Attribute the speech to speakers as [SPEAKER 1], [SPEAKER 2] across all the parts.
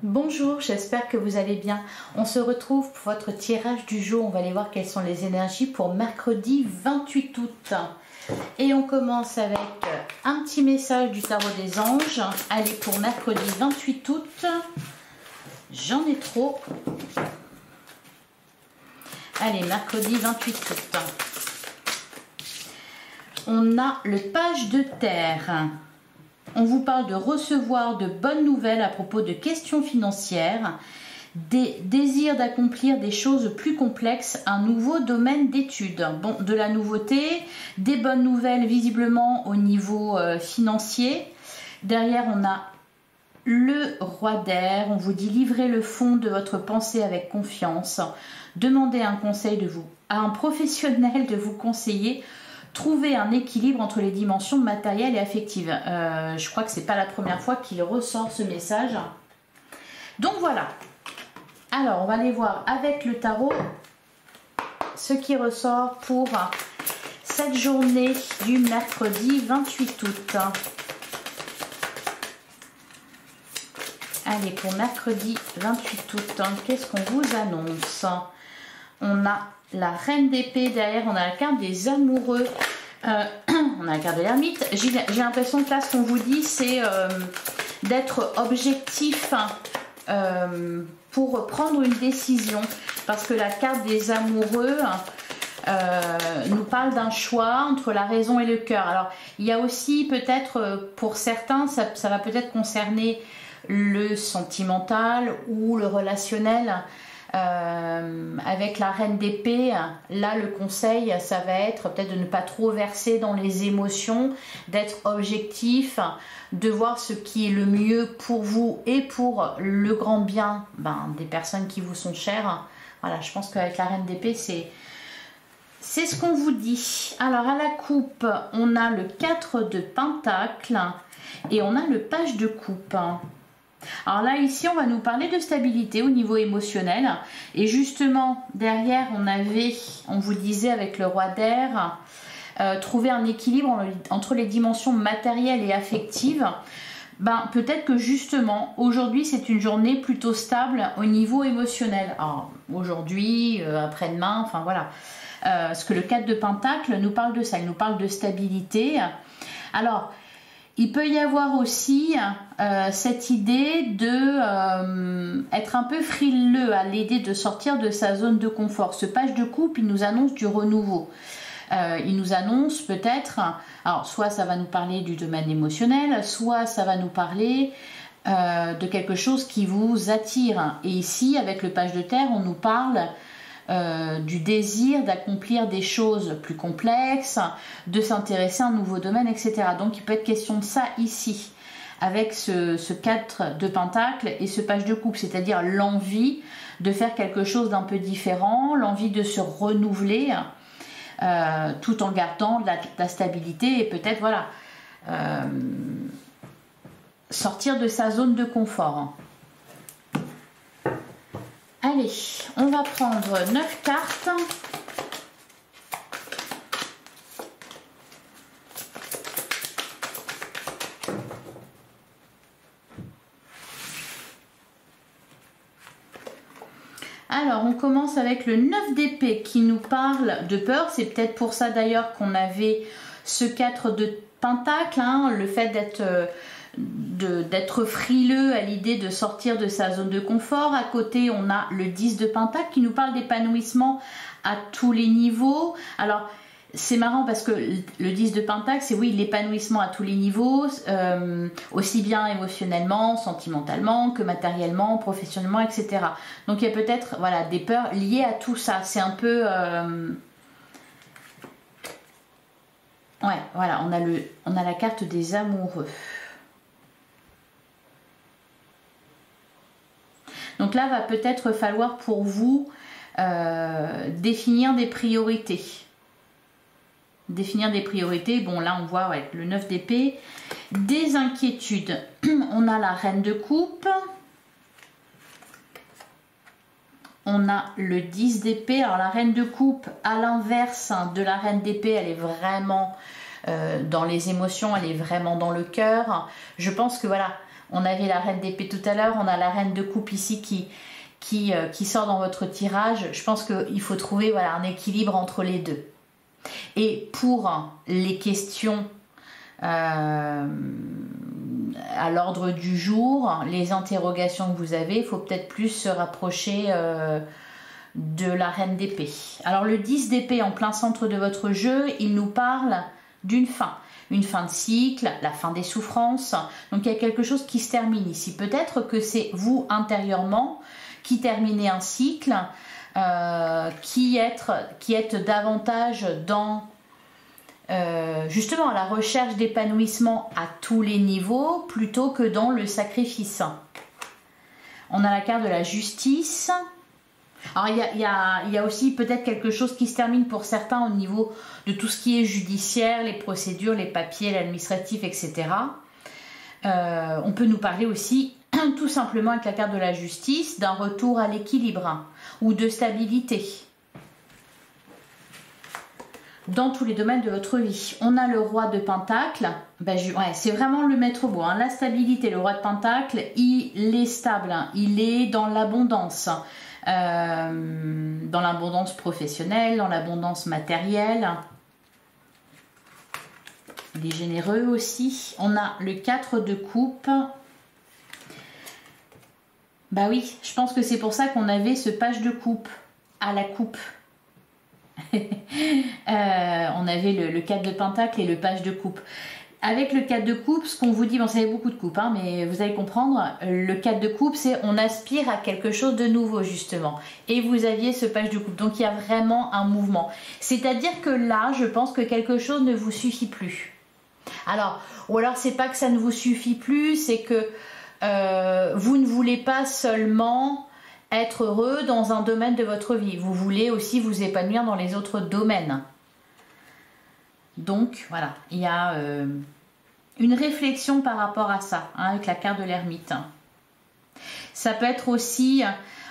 [SPEAKER 1] Bonjour, j'espère que vous allez bien. On se retrouve pour votre tirage du jour. On va aller voir quelles sont les énergies pour mercredi 28 août. Et on commence avec un petit message du tarot des anges. Allez, pour mercredi 28 août. J'en ai trop. Allez, mercredi 28 août. On a le page de terre. On vous parle de recevoir de bonnes nouvelles à propos de questions financières, des désirs d'accomplir des choses plus complexes, un nouveau domaine d'études. Bon, de la nouveauté, des bonnes nouvelles visiblement au niveau financier. Derrière, on a le roi d'air. On vous dit livrez le fond de votre pensée avec confiance. Demandez un conseil à un professionnel de vous conseiller. Trouver un équilibre entre les dimensions matérielles et affectives. Je crois que c'est pas la première fois qu'il ressort ce message. Donc voilà. Alors, on va aller voir avec le tarot ce qui ressort pour cette journée du mercredi 28 août. Allez, pour mercredi 28 août, qu'est-ce qu'on vous annonce? On a la reine d'épée derrière, on a la carte des amoureux, on a la carte de l'ermite. J'ai l'impression que là, ce qu'on vous dit, c'est d'être objectif pour prendre une décision. Parce que la carte des amoureux nous parle d'un choix entre la raison et le cœur. Alors, il y a aussi peut-être, pour certains, ça va peut-être concerner le sentimental ou le relationnel. Avec la reine d'épée, là le conseil ça va être peut-être de ne pas trop verser dans les émotions, d'être objectif, de voir ce qui est le mieux pour vous et pour le grand bien des personnes qui vous sont chères. Voilà, je pense qu'avec la reine d'épée c'est ce qu'on vous dit. Alors à la coupe, on a le 4 de pentacle et on a le page de coupe. Alors là, ici, on va nous parler de stabilité au niveau émotionnel. Et justement, derrière, on vous disait avec le roi d'air, trouver un équilibre entre les dimensions matérielles et affectives. Peut-être que justement, aujourd'hui, c'est une journée plutôt stable au niveau émotionnel. Alors, aujourd'hui, après-demain, enfin voilà. Parce que le 4 de pentacle nous parle de ça, il nous parle de stabilité. Alors, il peut y avoir aussi cette idée de être un peu frileux à l'aider de sortir de sa zone de confort. Ce page de coupe, il nous annonce du renouveau. Il nous annonce peut-être, alors soit ça va nous parler du domaine émotionnel, soit ça va nous parler de quelque chose qui vous attire. Et ici, avec le page de terre, on nous parle du désir d'accomplir des choses plus complexes, de s'intéresser à un nouveau domaine, etc. Donc il peut être question de ça ici, avec ce 4 de pentacle et ce page de coupe, c'est-à-dire l'envie de faire quelque chose d'un peu différent, l'envie de se renouveler, tout en gardant de la stabilité et peut-être voilà, sortir de sa zone de confort. Allez, on va prendre 9 cartes. Alors, on commence avec le 9 d'épée qui nous parle de peur. C'est peut-être pour ça d'ailleurs qu'on avait ce 4 de pentacle, le fait d'être frileux à l'idée de sortir de sa zone de confort. À côté, on a le 10 de pentacle qui nous parle d'épanouissement à tous les niveaux. Alors, c'est marrant parce que le 10 de pentacle, c'est oui, l'épanouissement à tous les niveaux, aussi bien émotionnellement, sentimentalement que matériellement, professionnellement, etc. Donc, il y a peut-être voilà, des peurs liées à tout ça. C'est un peu... Ouais, voilà, on a la carte des amoureux. Donc là, va peut-être falloir pour vous définir des priorités. Définir des priorités. Bon, là, on voit avec le 9 d'épée. Des inquiétudes. On a la reine de coupe. On a le 10 d'épée. Alors, la reine de coupe, à l'inverse de la reine d'épée, elle est vraiment dans les émotions, elle est vraiment dans le cœur. Je pense que voilà, On avait la reine d'épée tout à l'heure, on a la reine de coupe ici qui sort dans votre tirage. Je pense qu'il faut trouver voilà, un équilibre entre les deux. Et pour les questions à l'ordre du jour, les interrogations que vous avez, il faut peut-être plus se rapprocher de la reine d'épée. Alors le 10 d'épée en plein centre de votre jeu, il nous parle d'une fin. Une fin de cycle, la fin des souffrances. Donc il y a quelque chose qui se termine ici. Peut-être que c'est vous intérieurement qui terminez un cycle, qui êtes davantage dans justement la recherche d'épanouissement à tous les niveaux plutôt que dans le sacrifice. On a la carte de la justice. Alors il y a aussi peut-être quelque chose qui se termine pour certains au niveau de tout ce qui est judiciaire, les procédures, les papiers, l'administratif, etc. On peut nous parler aussi tout simplement avec la carte de la justice d'un retour à l'équilibre ou de stabilité dans tous les domaines de votre vie. On a le roi de Pentacle, ouais, c'est vraiment le maître mot, hein. La stabilité, le roi de Pentacle, il est stable, hein. Il est dans l'abondance professionnelle, dans l'abondance matérielle. Il est généreux aussi. On a le 4 de coupe. Bah oui, je pense que c'est pour ça qu'on avait ce page de coupe à la coupe. On avait le 4 de Pentacle et le page de coupe. Avec le 4 de coupe, ce qu'on vous dit, bon, ça fait beaucoup de coupes, hein, mais vous allez comprendre, le 4 de coupe, c'est on aspire à quelque chose de nouveau, justement. Et vous aviez ce page de coupe, donc il y a vraiment un mouvement. C'est-à-dire que là, je pense que quelque chose ne vous suffit plus. Alors, ou alors c'est pas que ça ne vous suffit plus, c'est que vous ne voulez pas seulement être heureux dans un domaine de votre vie. Vous voulez aussi vous épanouir dans les autres domaines. Donc, voilà, il y a une réflexion par rapport à ça, hein, avec la carte de l'ermite. Ça peut être aussi...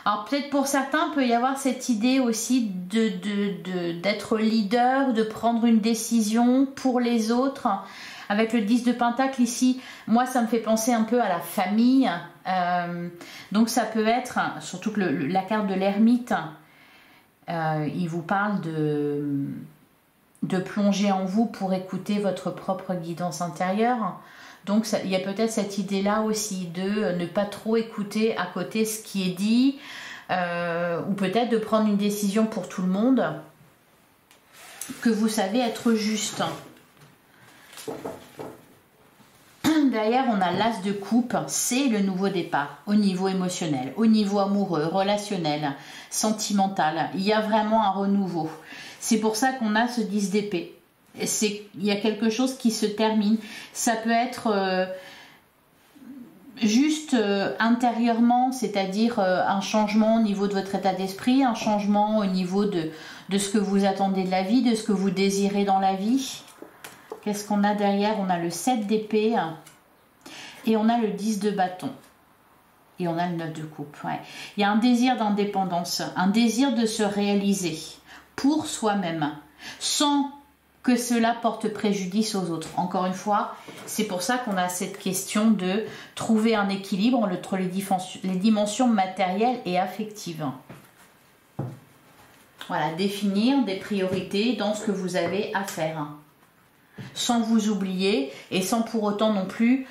[SPEAKER 1] Alors, peut-être pour certains, il peut y avoir cette idée aussi d'être leader, de prendre une décision pour les autres. Avec le 10 de Pentacle ici, moi, ça me fait penser un peu à la famille. Donc, ça peut être, surtout que la carte de l'ermite, il vous parle de plonger en vous pour écouter votre propre guidance intérieure. Donc il y a peut-être cette idée-là aussi de ne pas trop écouter à côté ce qui est dit, ou peut-être de prendre une décision pour tout le monde que vous savez être juste. Derrière, on a l'as de coupe, c'est le nouveau départ au niveau émotionnel, au niveau amoureux, relationnel, sentimental. Il y a vraiment un renouveau. C'est pour ça qu'on a ce 10 d'épée. Il y a quelque chose qui se termine. Ça peut être juste intérieurement, c'est-à-dire un changement au niveau de votre état d'esprit, un changement au niveau de ce que vous attendez de la vie, de ce que vous désirez dans la vie. Qu'est-ce qu'on a derrière? On a le 7 d'épée et on a le 10 de bâton. Et on a le 9 de coupe. Ouais. Il y a un désir d'indépendance, un désir de se réaliser pour soi-même, sans que cela porte préjudice aux autres. Encore une fois, c'est pour ça qu'on a cette question de trouver un équilibre entre les dimensions matérielles et affectives. Voilà, définir des priorités dans ce que vous avez à faire, sans vous oublier et sans pour autant non plus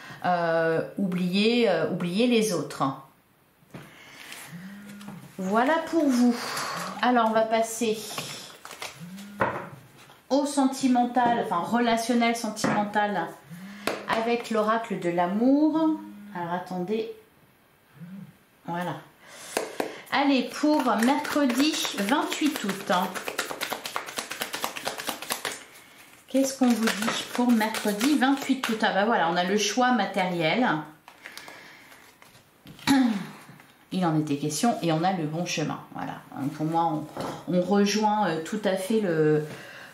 [SPEAKER 1] oublier les autres. Voilà pour vous. Alors, on va passer au sentimental, enfin relationnel sentimental avec l'oracle de l'amour. Alors attendez, voilà. Allez, pour mercredi 28 août. Qu'est-ce qu'on vous dit pour mercredi 28 août? Ah bah voilà, on a le choix matériel. Il en était question et on a le bon chemin. Voilà. Pour moi, on rejoint tout à fait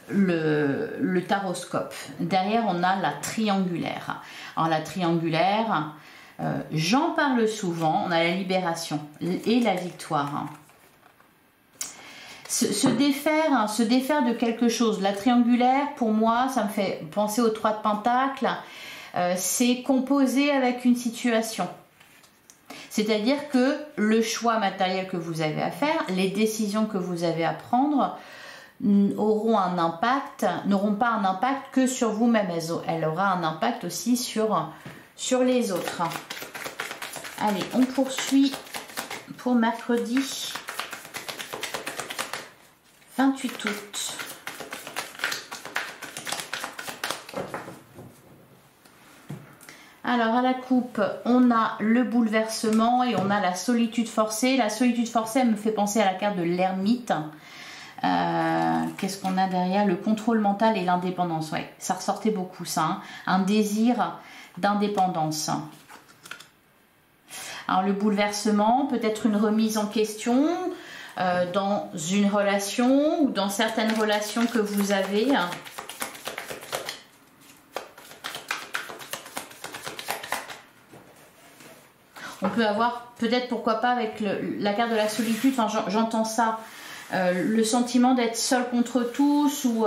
[SPEAKER 1] le taroscope. Derrière, on a la triangulaire. Alors la triangulaire, j'en parle souvent, on a la libération et la victoire. Se défaire de quelque chose. La triangulaire, pour moi, ça me fait penser au 3 de Pentacle. c'est composer avec une situation. C'est-à-dire que le choix matériel que vous avez à faire, les décisions que vous avez à prendre n'auront pas un impact que sur vous-même. Elle aura un impact aussi sur les autres. Allez, on poursuit pour mercredi 28 août. Alors à la coupe, on a le bouleversement et on a la solitude forcée. La solitude forcée, elle me fait penser à la carte de l'ermite. Qu'est-ce qu'on a derrière? Le contrôle mental et l'indépendance. Ouais, ça ressortait beaucoup ça. Hein. Un désir d'indépendance. Alors le bouleversement, peut-être une remise en question dans une relation ou dans certaines relations que vous avez. On peut avoir, peut-être pourquoi pas avec la carte de la solitude, enfin, j'entends ça, le sentiment d'être seul contre tous ou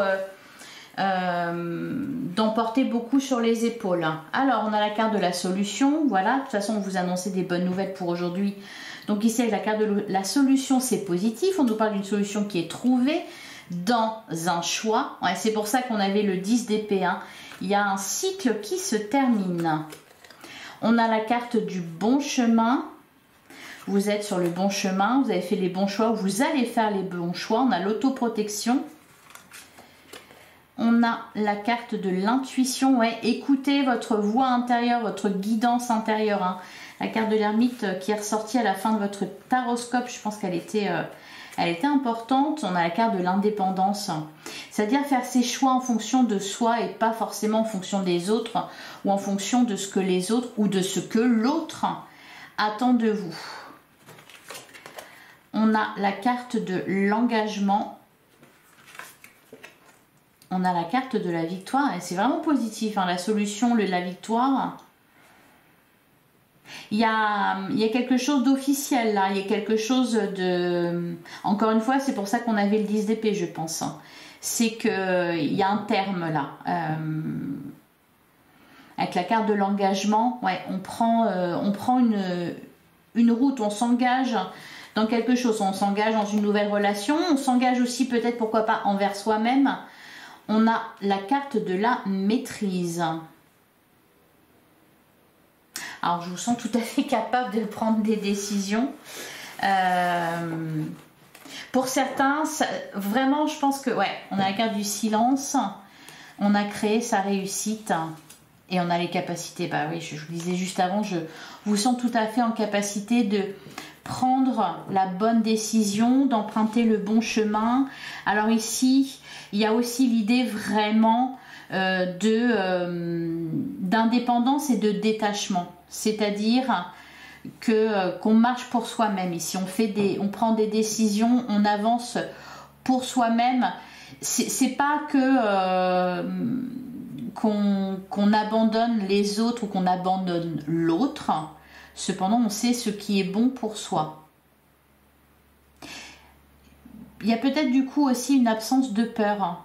[SPEAKER 1] d'emporter beaucoup sur les épaules. Alors on a la carte de la solution, voilà, de toute façon on vous annonçait des bonnes nouvelles pour aujourd'hui. Donc ici avec la carte de la solution c'est positif, on nous parle d'une solution qui est trouvée dans un choix. Ouais, c'est pour ça qu'on avait le 10 d'épée, hein. Il y a un cycle qui se termine. On a la carte du bon chemin. Vous êtes sur le bon chemin, vous avez fait les bons choix, vous allez faire les bons choix. On a l'autoprotection. On a la carte de l'intuition. Ouais, écoutez votre voix intérieure, votre guidance intérieure. Hein. La carte de l'ermite qui est ressortie à la fin de votre taroscope, je pense qu'elle était importante. On a la carte de l'indépendance, c'est-à-dire faire ses choix en fonction de soi et pas forcément en fonction des autres ou en fonction de ce que les autres ou de ce que l'autre attend de vous. On a la carte de l'engagement. On a la carte de la victoire et c'est vraiment positif, hein, la solution, la victoire. Il y a quelque chose d'officiel là, il y a quelque chose de... Encore une fois, c'est pour ça qu'on avait le 10 d'épée, je pense. C'est qu'il y a un terme là. Avec la carte de l'engagement, ouais, on prend une route, on s'engage dans quelque chose, on s'engage dans une nouvelle relation, on s'engage aussi peut-être, pourquoi pas, envers soi-même. On a la carte de la maîtrise. Alors, je vous sens tout à fait capable de prendre des décisions. Pour certains, vraiment, je pense que, ouais, on a la carte du silence. On a créé sa réussite. Et on a les capacités. Bah oui, je vous disais juste avant, je vous sens tout à fait en capacité de prendre la bonne décision, d'emprunter le bon chemin. Alors ici, il y a aussi l'idée vraiment d'indépendance et de détachement. C'est-à-dire qu'on marche pour soi-même. Ici, on prend des décisions, on avance pour soi-même. C'est pas que qu'on abandonne les autres ou qu'on abandonne l'autre. Cependant, on sait ce qui est bon pour soi. Il y a peut-être du coup aussi une absence de peur.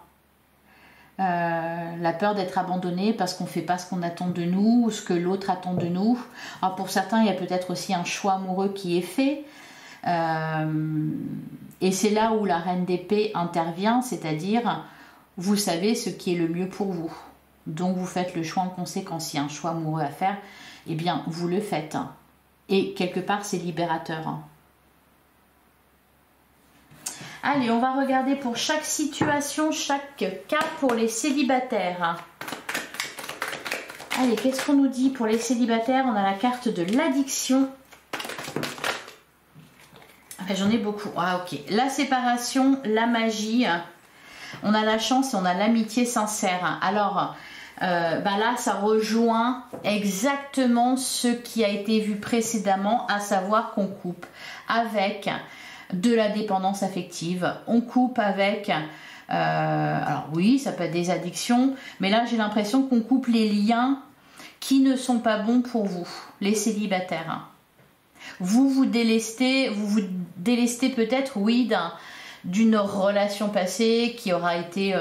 [SPEAKER 1] La peur d'être abandonné parce qu'on ne fait pas ce qu'on attend de nous ou ce que l'autre attend de nous. Alors pour certains, il y a peut-être aussi un choix amoureux qui est fait. Et c'est là où la reine d'épée intervient, c'est-à-dire vous savez ce qui est le mieux pour vous. Donc vous faites le choix en conséquence. S'il y a un choix amoureux à faire, eh bien vous le faites. Et quelque part c'est libérateur. Allez, on va regarder pour chaque situation, chaque cas pour les célibataires. Allez, qu'est-ce qu'on nous dit pour les célibataires? On a la carte de l'addiction. Enfin, j'en ai beaucoup. Ah ok. La séparation, la magie. On a la chance et on a l'amitié sincère. Alors, là, ça rejoint exactement ce qui a été vu précédemment, à savoir qu'on coupe avec de la dépendance affective. On coupe avec... alors oui, ça peut être des addictions, mais là, j'ai l'impression qu'on coupe les liens qui ne sont pas bons pour vous, les célibataires. Vous délestez peut-être, oui, d'une relation passée qui aura été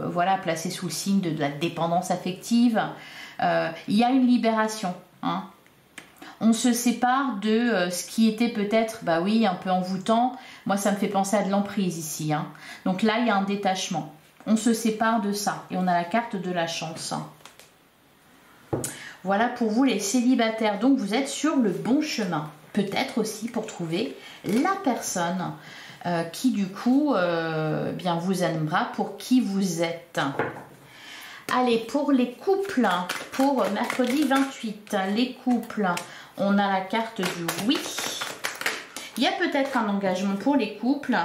[SPEAKER 1] voilà, placée sous le signe de la dépendance affective. il y a une libération. Hein. On se sépare de ce qui était peut-être, bah oui, un peu envoûtant. Moi, ça me fait penser à de l'emprise ici. Hein. Donc là, il y a un détachement. On se sépare de ça. Et on a la carte de la chance. Voilà pour vous les célibataires. Donc, vous êtes sur le bon chemin. Peut-être aussi pour trouver la personne qui, du coup, bien vous aimera pour qui vous êtes. Allez, pour les couples, pour mercredi 28, les couples, on a la carte du oui. Il y a peut-être un engagement pour les couples.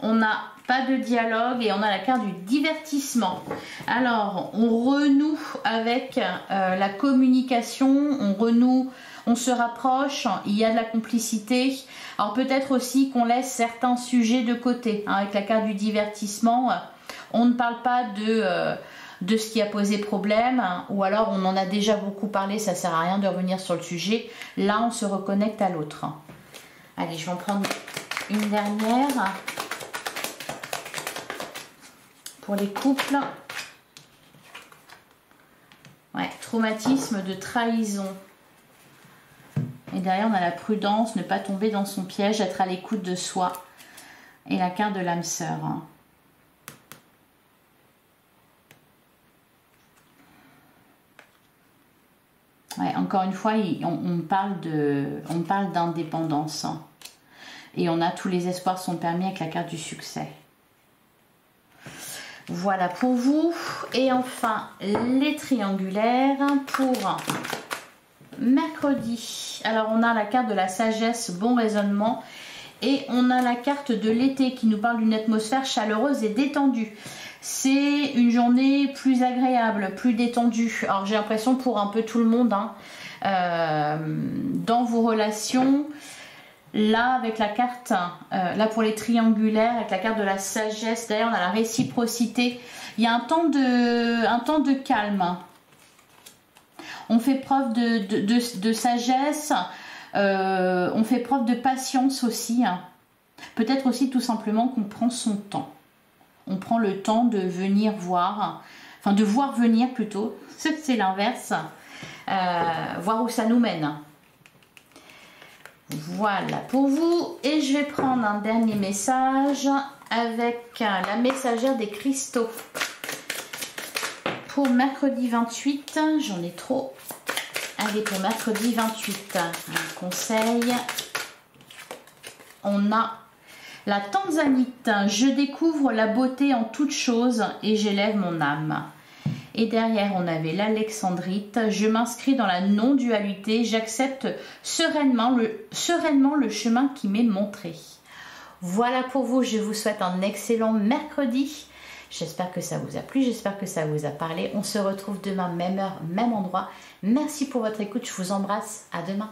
[SPEAKER 1] On n'a pas de dialogue et on a la carte du divertissement. Alors, on renoue avec la communication, on renoue, on se rapproche, il y a de la complicité. Alors, peut-être aussi qu'on laisse certains sujets de côté. Hein, avec la carte du divertissement, on ne parle pas de ce qui a posé problème, ou alors on en a déjà beaucoup parlé, ça ne sert à rien de revenir sur le sujet. Là, on se reconnecte à l'autre. Allez, je vais en prendre une dernière. Pour les couples. Ouais, traumatisme de trahison. Et derrière, on a la prudence, ne pas tomber dans son piège, être à l'écoute de soi. Et la carte de l'âme sœur. Ouais, encore une fois, on parle d'indépendance. Et on a tous les espoirs sont permis avec la carte du succès. Voilà pour vous. Et enfin, les triangulaires pour mercredi. Alors, on a la carte de la sagesse, bon raisonnement. Et on a la carte de l'été qui nous parle d'une atmosphère chaleureuse et détendue. C'est une journée plus agréable, plus détendue. Alors, j'ai l'impression pour un peu tout le monde, hein, dans vos relations. Là, avec la carte, là pour les triangulaires, avec la carte de la sagesse, d'ailleurs on a la réciprocité. Il y a un temps de calme. On fait preuve de sagesse, on fait preuve de patience aussi. Peut-être aussi tout simplement qu'on prend son temps. On prend le temps de venir voir, enfin de voir venir plutôt, c'est l'inverse, voir où ça nous mène. Voilà pour vous. Et je vais prendre un dernier message avec la messagère des cristaux. Pour mercredi 28, j'en ai trop. Allez, pour mercredi 28, un conseil. On a la tanzanite. Je découvre la beauté en toutes choses et j'élève mon âme. Et derrière, on avait l'alexandrite. Je m'inscris dans la non-dualité. J'accepte sereinement le chemin qui m'est montré. Voilà pour vous. Je vous souhaite un excellent mercredi. J'espère que ça vous a plu. J'espère que ça vous a parlé. On se retrouve demain, même heure, même endroit. Merci pour votre écoute. Je vous embrasse. À demain.